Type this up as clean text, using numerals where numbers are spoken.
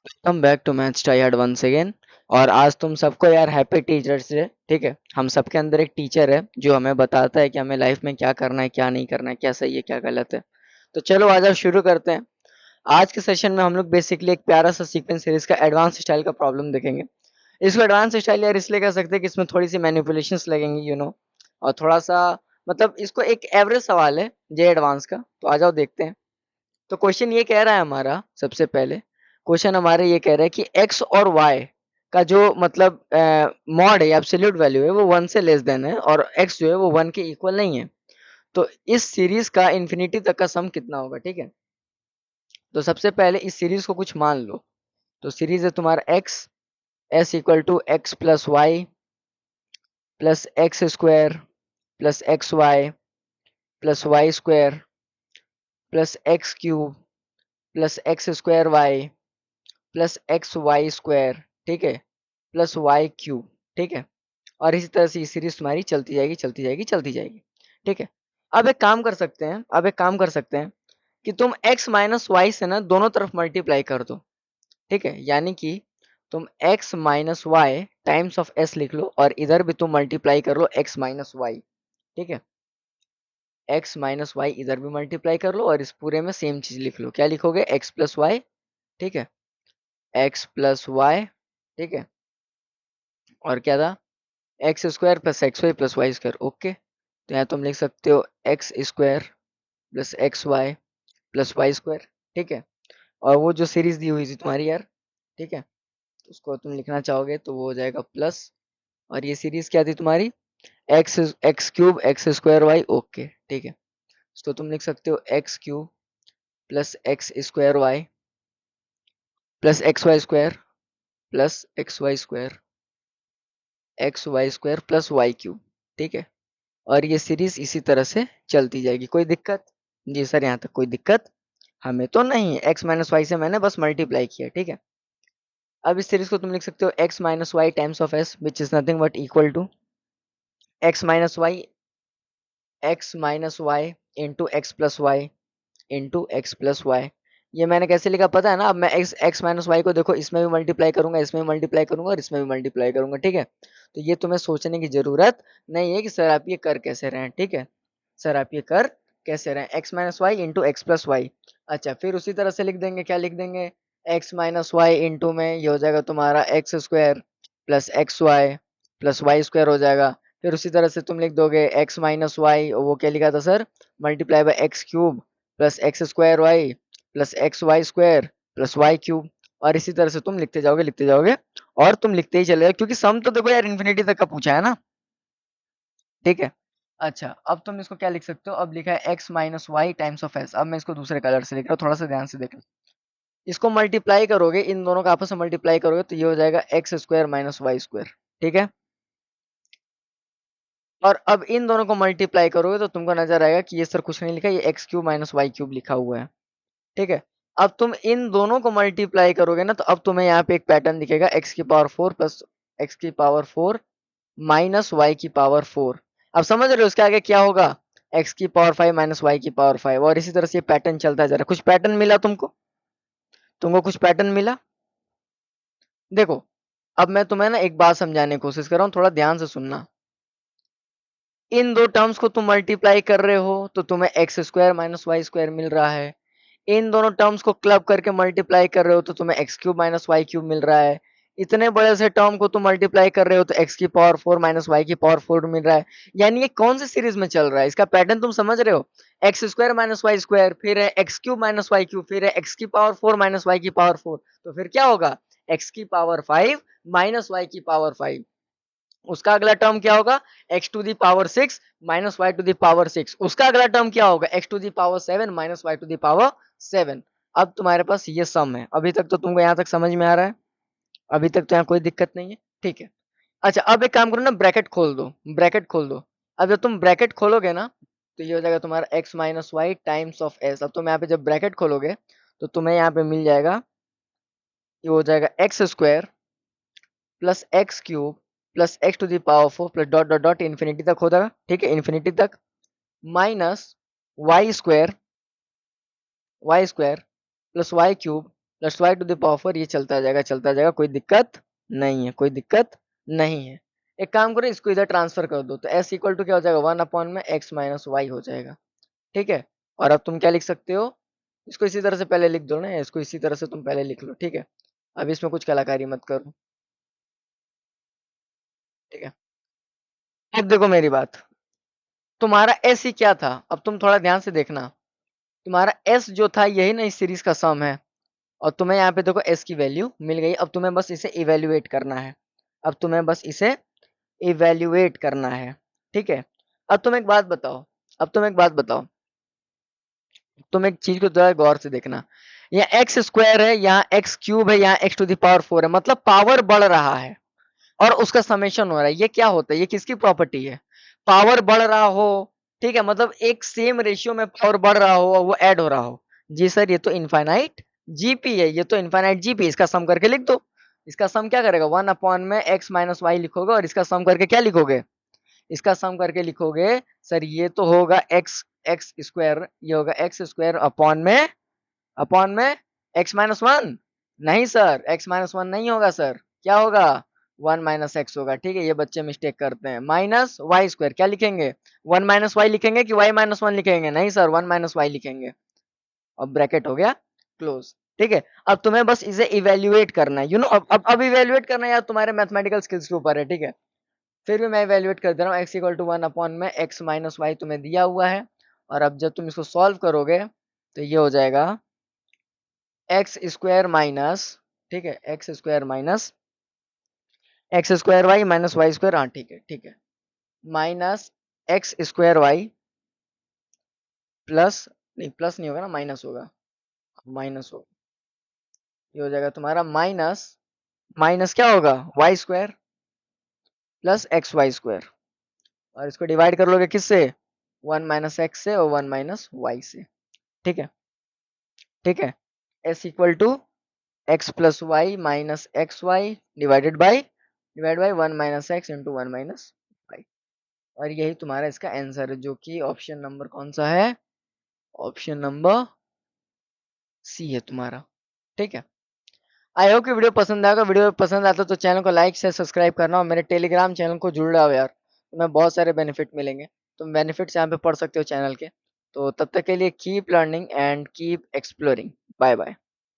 Come back to maths tide once again. और आज तुम सबको यार हैप्पी टीचर्स डे। ठीक है, हम सबके अंदर एक टीचर है जो हमें बताता है कि हमें लाइफ में क्या करना है, क्या नहीं करना है, क्या सही है, क्या गलत है। तो चलो आज आप शुरू करते हैं। आज के सेशन में हम लोग बेसिकली एक प्यारा सा सीक्वेंस सीरीज का एडवांस स्टाइल का प्रॉब्लम देखेंगे। इसको एडवांस स्टाइल यार इसलिए कह सकते हैं कि इसमें थोड़ी सी मैनिपुलेशंस लगेंगी, और थोड़ा सा मतलब इसको एक एवरेज सवाल है जे एडवांस का। तो आ जाओ देखते हैं। तो क्वेश्चन ये कह रहा है हमारा, सबसे पहले क्वेश्चन हमारे ये कह रहा है कि x और y का जो मतलब मॉड है, एब्सोल्यूट वैल्यू है, वो 1 से लेस देन है और x जो है वो 1 के इक्वल नहीं है। तो इस सीरीज का इन्फिनिटी तक का सम कितना होगा। ठीक है, तो सबसे पहले इस सीरीज को कुछ मान लो। तो सीरीज है तुम्हारा x s equal to x plus y plus x square plus x y plus y square plus x cube plus x square y plus x y square. ठीक है, प्लस वाई क्यूब। ठीक है, और इसी तरह से ये सीरीज तुम्हारी चलती जाएगी, चलती जाएगी, चलती जाएगी। ठीक है, अब एक काम कर सकते हैं, कि तुम x माइनस वाई से ना दोनों तरफ मल्टीप्लाई कर दो। ठीक है, यानी कि तुम x minus y times of s लिख लो और इधर भी तुम मल्टीप्लाई कर लो x माइनस वाई। ठीक है, x माइनस वाई इधर भी मल्टीप्लाई कर लो और इस पूरे में सेम चीज लिख लो। क्या लिखोगे? x plus y. ठीक है, x प्लस वाई। ठीक है, और क्या था? X square plus x y plus y square. Okay, तो यहाँ तुम लिख सकते हो x square plus x y plus y square. ठीक है, और वो जो सीरीज दी हुई थी तुम्हारी यार, ठीक है, उसको तुम लिखना चाहोगे तो वो हो जाएगा प्लस, और ये सीरीज क्या थी तुम्हारी? X x cube x square y. Okay, ठीक है, तो तुम लिख सकते हो x cube plus x square y plus x y square plus x y square x y square plus y cube. ठीक है, और ये सीरीज इसी तरह से चलती जाएगी। कोई दिक्कत? जी सर, यहाँ तक कोई दिक्कत हमें तो नहीं है। एक्स माइनस वाई से मैंने बस मल्टीप्लाई किया। ठीक है, अब इस सीरीज को तुम लिख सकते हो x minus y times of s which is nothing but equal to x minus y into x plus y into x plus y. ये मैंने कैसे लिखा पता है ना? अब मैं एक्स एक्स माइनस वाई को देखो, इसमें भी मल्टीप्लाई करूंगा, इसमें भी मल्टीप्लाई करूंगा और इसमें भी मल्टीप्लाई करूंगा। ठीक है, तो ये तुम्हें सोचने की जरूरत नहीं है कि सर आप ये कर कैसे रहे हैं। ठीक है, सर आप ये कर कैसे रहे हैं? X minus y into x plus y. अच्छा, फिर उसी तरह से लिख देंगे। क्या लिख देंगे? एक्स माइनस वाई इंटू में ये हो जाएगा तुम्हारा x square plus x y plus y square हो जाएगा। फिर उसी तरह से तुम लिख दोगे एक्स माइनस वाई, वो क्या लिखा था sir? Multiply by x cube plus x square y plus x y square plus y cube. और इसी तरह से तुम लिखते जाओगे, लिखते जाओगे, और तुम लिखते ही चले जाओ, क्योंकि सम तो देखो यार इन्फिनिटी तक का पूछा है ना। ठीक है, अच्छा, अब तुम इसको क्या लिख सकते हो? अब लिखा है x minus y times of s. अब मैं इसको दूसरे कलर से लिख रहा हूँ, थोड़ा सा ध्यान से देखना। इसको मल्टीप्लाई करोगे, इन दोनों का आपस में मल्टीप्लाई करोगे तो ये हो जाएगा x square minus Y square. ठीक है, और अब इन दोनों को मल्टीप्लाई करोगे तो तुमको नजर आएगा कि ये सर कुछ नहीं लिखा, ये x cube minus Y cube लिखा हुआ है। ठीक है, अब तुम इन दोनों को मल्टीप्लाई करोगे ना, तो अब तुम्हें यहाँ पे एक पैटर्न दिखेगा, एक्स की पावर 4 प्लस एक्स की पावर 4 माइनस वाई की पावर 4। अब समझ रहे हो उसके आगे क्या होगा? एक्स की पावर 5 माइनस वाई की पावर 5, और इसी तरह से ये पैटर्न चलता जा रहा है। कुछ पैटर्न मिला तुमको? तुमको कुछ पैटर्न मिला? देखो, अब मैं तुम्हें ना एक बात समझाने की कोशिश कर रहा हूँ, थोड़ा ध्यान से सुनना। इन दो टर्म्स को तुम मल्टीप्लाई कर रहे हो तो तुम्हें X square minus Y square मिल रहा है। इन दोनों टर्म्स को क्लब करके मल्टीप्लाई कर रहे हो तो तुम्हें X cube minus Y cube मिल रहा है। इतने बड़े से टर्म को तुम मल्टीप्लाई कर रहे हो तो एक्स की पावर 4 माइनस वाई की पावर 4 मिल रहा है। यानी ये कौन सी सीरीज में चल रहा है? इसका पैटर्न तुम समझ रहे हो? X square minus Y square, फिर है x cube minus Y cube, फिर है एक्स की पावर 4 माइनस वाई की पावर 4। तो फिर क्या होगा? एक्स की पावर 5 माइनस वाई की पावर 5। उसका अगला टर्म क्या होगा? X to the power 6 minus y to the power 6। उसका अगला टर्म क्या होगा? X to the power 7 minus y to the power 7। अब तुम्हारे पास ये सम है। अभी तक तो तुमको यहाँ तक समझ में आ रहा है? अभी तक तो यहाँ कोई दिक्कत नहीं है? ठीक है, अच्छा, अब एक काम करो ना, ब्रैकेट खोल दो, ब्रैकेट खोल दो। अब जब तुम ब्रैकेट खोलोगे ना, तो ये हो जाएगा तुम्हारा x minus y times of s. अब तुम यहाँ पे जब ब्रैकेट खोलोगे तो तुम्हें यहाँ पे मिल जाएगा, ये हो जाएगा x square plus x cube plus x to the power 4 plus dot dot dot infinity तक हो जाएगा। ठीक है, इन्फिनिटी तक, minus Y square plus y cube plus y to the power 4, ये चलता जाएगा, कोई दिक्कत नहीं है, कोई दिक्कत नहीं है। एक काम करो, इसको इधर ट्रांसफर कर दो, तो एस इक्वल टू क्या हो जाएगा, 1 में एक्स माइनस वाई हो जाएगा। ठीक है, और अब तुम क्या लिख सकते हो, इसको इसी तरह से पहले लिख दो ना, इसको इसी तरह से तुम पहले लिख लो। ठीक है, अब इसमें कुछ कलाकारी मत करो। ठीक है, अब देखो मेरी बात, तुम्हारा एस ही क्या था, अब तुम थोड़ा ध्यान से देखना। तुम्हारा एस जो था यही ना इस सीरीज का सम है, और तुम्हें यहाँ पे देखो एस की वैल्यू मिल गई। अब तुम्हें बस इसे इवेल्युएट करना है, अब तुम्हें बस इसे इवेल्युएट करना है। ठीक है, अब तुम एक बात बताओ, अब तुम एक बात बताओ, तुम एक चीज को जरा गौर से देखना, यहाँ एक्स स्क्वायर है, यहाँ एक्स क्यूब है, यहाँ एक्स टू द पावर 4 है, मतलब पावर बढ़ रहा है और उसका समेशन हो रहा है। ये क्या होता है, ये किसकी प्रॉपर्टी है, पावर बढ़ रहा हो। ठीक है, मतलब एक सेम रेशियो में पावर बढ़ रहा हो और वो ऐड हो रहा हो। जी सर, ये तो इनफाइनाइट जीपी है, ये तो इनफाइनाइट जीपी, इसका सम करके लिख दो। इसका सम क्या करेगा, 1 में एक्स माइनस वाई लिखोगे, और इसका सम करके क्या लिखोगे, इसका सम करके लिखोगे, सर ये तो होगा एक्स एक्स स्क्वायर, ये होगा एक्स स्क्वायर अपॉन में एक्स माइनस वन। नहीं सर, एक्स माइनस वन नहीं होगा सर, क्या होगा, 1 - एक्स होगा। ठीक है, ये बच्चे मिस्टेक करते हैं, माइनस वाई स्क्वायर क्या लिखेंगे, 1 - वाई लिखेंगे कि y - 1 लिखेंगे, नहीं सर 1 - वाई लिखेंगे। अब ब्रैकेट हो गया क्लोज। ठीक है, अब तुम्हें बस इसे इवेल्युएट करना है, यू नो, अब इवेल्युएट करना है यार, तुम्हारे मैथमेटिकल स्किल्स के ऊपर है। ठीक है, फिर भी मैं इवेल्युएट कर दे रहा हूँ, एक्स इक्वल टू 1 में एक्स माइनस वाई तुम्हें दिया हुआ है, और अब जब तुम इसको सॉल्व करोगे तो ये हो जाएगा एक्स स्क्वायर माइनस, ठीक है, x square y minus Y square, हाँ ठीक है, ठीक है, minus x square y plus, नहीं प्लस नहीं होगा ना, माइनस होगा, माइनस होगा, ये हो जाएगा तुम्हारा माइनस, माइनस क्या होगा, y square plus x y square, और इसको डिवाइड कर लोगे किससे, 1 - एक्स से और 1 - वाई से। ठीक है, ठीक है, s equal to x plus y minus x y divide by 1 - x into 1 - y, और यही तुम्हारा इसका आंसर है, जो कि ऑप्शन नंबर कौन सा है, ऑप्शन नंबर सी है तुम्हारा। ठीक है, आई होप कि वीडियो पसंद आएगा, वीडियो पसंद आता तो चैनल को लाइक से सब्सक्राइब करना, और मेरे टेलीग्राम चैनल को जुड़ जाओ यार, तुम्हें बहुत सारे बेनिफिट मिलेंगे, तुम बेनिफिट्स यहाँ पे पढ़ सकते हो चैनल के। तो तब तक के लिए keep learning and keep exploring, bye bye.